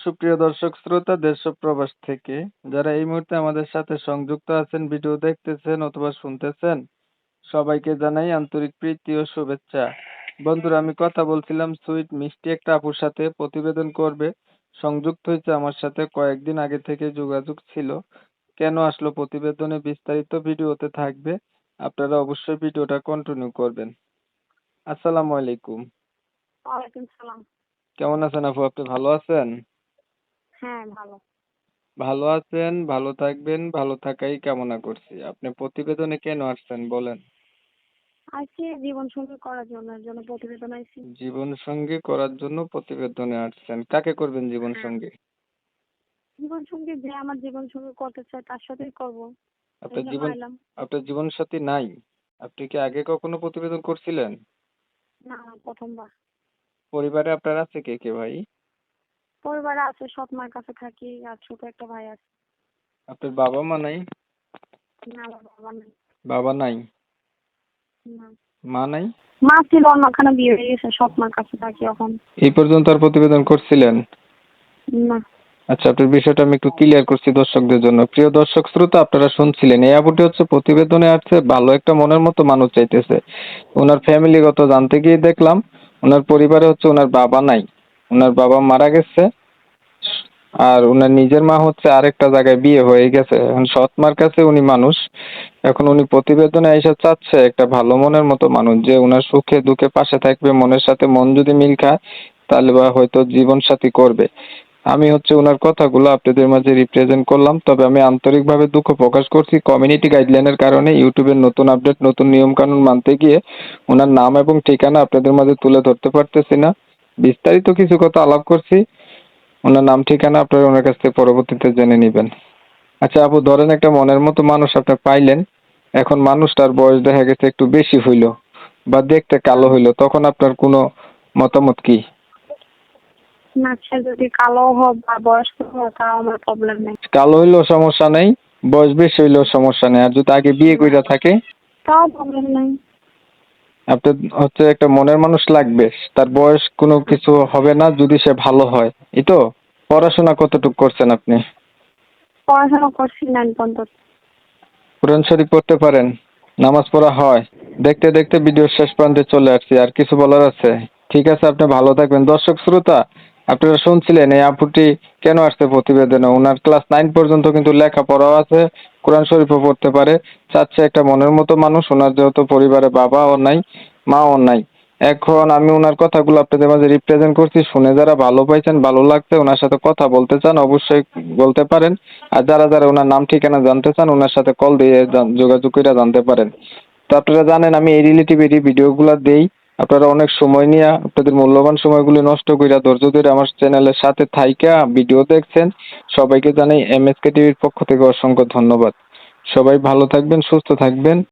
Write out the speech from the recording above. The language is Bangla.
সুপ্রিয় দর্শক শ্রোতা দেশ ও প্রবাস থেকে যারা এই মুহূর্তে আমাদের সাথে সংযুক্ত আছেন, ভিডিও দেখতেছেন অথবা শুনতেছেন, সবাইকে জানাই আন্তরিক প্রীতি ও শুভেচ্ছা। বন্ধুরা, আমি কথা বলছিলাম সুইট মিষ্টি একটা আপুর সাথে, প্রতিবেদন করবে, সংযুক্ত হয়েছে আমার সাথে, কয়েকদিন আগে থেকে যোগাযোগ ছিল। কেন আসলো প্রতিবেদনে বিস্তারিত ভিডিওতে থাকবে, আপনারা অবশ্যই ভিডিওটা কন্টিনিউ করবেন। আসসালামু আলাইকুম। ওয়ালাইকুম সালাম। কেমন আছেন আপু? আপনি ভালো আছেন? হ্যাঁ, ভালো। ভালো আছেন, ভালো থাকবেন, ভালো থাকাই কামনা করছি। আপনি প্রতিবেদনে কেন আসছেন বলেন? আইছি জীবন সঙ্গী করার জন্য, এর জন্য প্রতিবেদন আইছি। জীবন সঙ্গী করার জন্য প্রতিবেদনে আসছেন। কাকে করবেন জীবন হ্যাঁ, সঙ্গী? জীবন সঙ্গী যে আমার জীবন সঙ্গী করতে চায় তার সাথেই করব। এই আপনার জন্য জীবন আইলাম। আপনার জীবন সাথী নাই? আপনি কি আগে কখনো প্রতিবেদন করছিলেন? না, প্রথমবার। পরিবারে আপনার আছে কে কে ভাই? পরিবারে আছে, সৎ মায়ের কাছে থাকি, আর ছোট একটা ভাই আছে। আপনার বাবা মা নাই? না, আমার বাবা নেই। বাবা নাই? না, মা নাই? মা ছিল, অন্যখানে বিয়ে হয়ে গেছে, সৎ মায়ের কাছে থাকি এখন। এই পর্যন্ত আর প্রতিবেদন করছিলেন? না। আচ্ছা, আপনার বিষয়টা আমি একটু ক্লিয়ার করছি দর্শকদের জন্য। প্রিয় দর্শক শ্রোতা, আপনারা শুনছিলেন এই আপুটি হচ্ছে প্রতিবেদনে আসছে, ভালো একটা মনের মতো মানুষ চাইতেছে। ওনার ফ্যামিলিগত জানতে গিয়ে দেখলাম ওনার পরিবারে হচ্ছে ওনার বাবা নাই, ওনার বাবা মারা গেছে। আর ওনার নিজের মা হচ্ছে আরেকটা জায়গায় বিয়ে হয়ে গেছে। এখন সৎ মার কাছে উনি মানুষ। এখন উনি প্রতিবেদনে এসে চাচ্ছে একটা ভালো মনের মতো মানুষ, যে ওনার সুখে দুঃখে পাশে থাকবে, মনের সাথে মন যদি মিল খায় তাহলে বা হয়তো জীবন সাথী করবে। আমি হচ্ছে ওনার কথাগুলো আপনাদের মাঝে রিপ্রেজেন্ট করলাম। তবে আমি আন্তরিকভাবে দুঃখ প্রকাশ করছি, কমিউনিটি গাইডলাইনের কারণে ইউটিউবের নতুন আপডেট, নতুন নিয়ম কানুন মানতে গিয়ে ওনার নাম এবং ঠিকানা আপনাদের মাঝে তুলে ধরতে পারতেছি না। বিস্তারিত কিছু কথা আলাপ করছি, ওনার নাম ঠিকানা আপনারা ওনার কাছ থেকে পরবর্তীতে জেনে নিবেন। আচ্ছা আপু, ধরেন একটা মনের মতো মানুষ আপনি পাইলেন, এখন মানুষটার বয়স দেখা গেছে একটু বেশি হইলো বা দেখতে কালো হইলো, তখন আপনার কোনো মতামত কি? না, সে যদি কালো হোক বা বয়স্ক হোক, তাও আমার প্রবলেম নেই। কালো হইলেও সমস্যা নেই, বয়স বেশি হইলেও সমস্যা নেই, আর যদি আগে বিয়ে কইরা থাকে? তাও প্রবলেম নেই। আপনার হচ্ছে একটা মনের মানুষ লাগবে, তার বয়স কোনো কিছু হবে না যদি সে ভালো হয়, এই তো? পড়াশোনা কতটুকু করছেন আপনি? পড়াশোনা করছি 9 পর্যন্ত। কোরআন শরীফ পড়তে পারেন? নামাজ পড়া হয়? দেখতে দেখতে ভিডিওর শেষ প্রান্তে চলে আসছি, আর কিছু বলার আছে? ঠিক আছে, আপনি ভালো থাকবেন। দর্শক শ্রোতা, আপনারা শুনছিলেন এই আপুটি কেন আসছে প্রতিবেদনে। ওনার ক্লাস 9 পর্যন্ত কিন্তু লেখাপড়াও আছে, কোরআন শরীফও পড়তে পারে, চাচ্ছে একটা মনের মতো মানুষ। ওনার যেহেতু পরিবারে বাবাও নাই, মাও নাই। এখন আমি ওনার কথাগুলো আপনাদের মাঝে রিপ্রেজেন্ট করছি, শুনে যারা ভালো পাইছেন, ভালো লাগছে, ওনার সাথে কথা বলতে চান অবশ্যই বলতে পারেন। আর যারা যারা ওনার নাম ঠিকানা জানতে চান, ওনার সাথে কল দিয়ে যোগাযোগ করে জানতে পারেন। তো আপনারা জানেন আমি এই রিলেটিভ ভিডিওগুলো দেই। আপনারা অনেক সময় নিয়ে আপনাদের মূল্যবান সময়গুলো নষ্ট কইরা ধৈর্য ধরে আমার চ্যানেলের সাথে থাইকা ভিডিও দেখছেন। সবাইকে জানাই এমএসকে টিভির পক্ষ থেকে অসংখ্য ধন্যবাদ। সবাই ভালো থাকবেন, সুস্থ থাকবেন।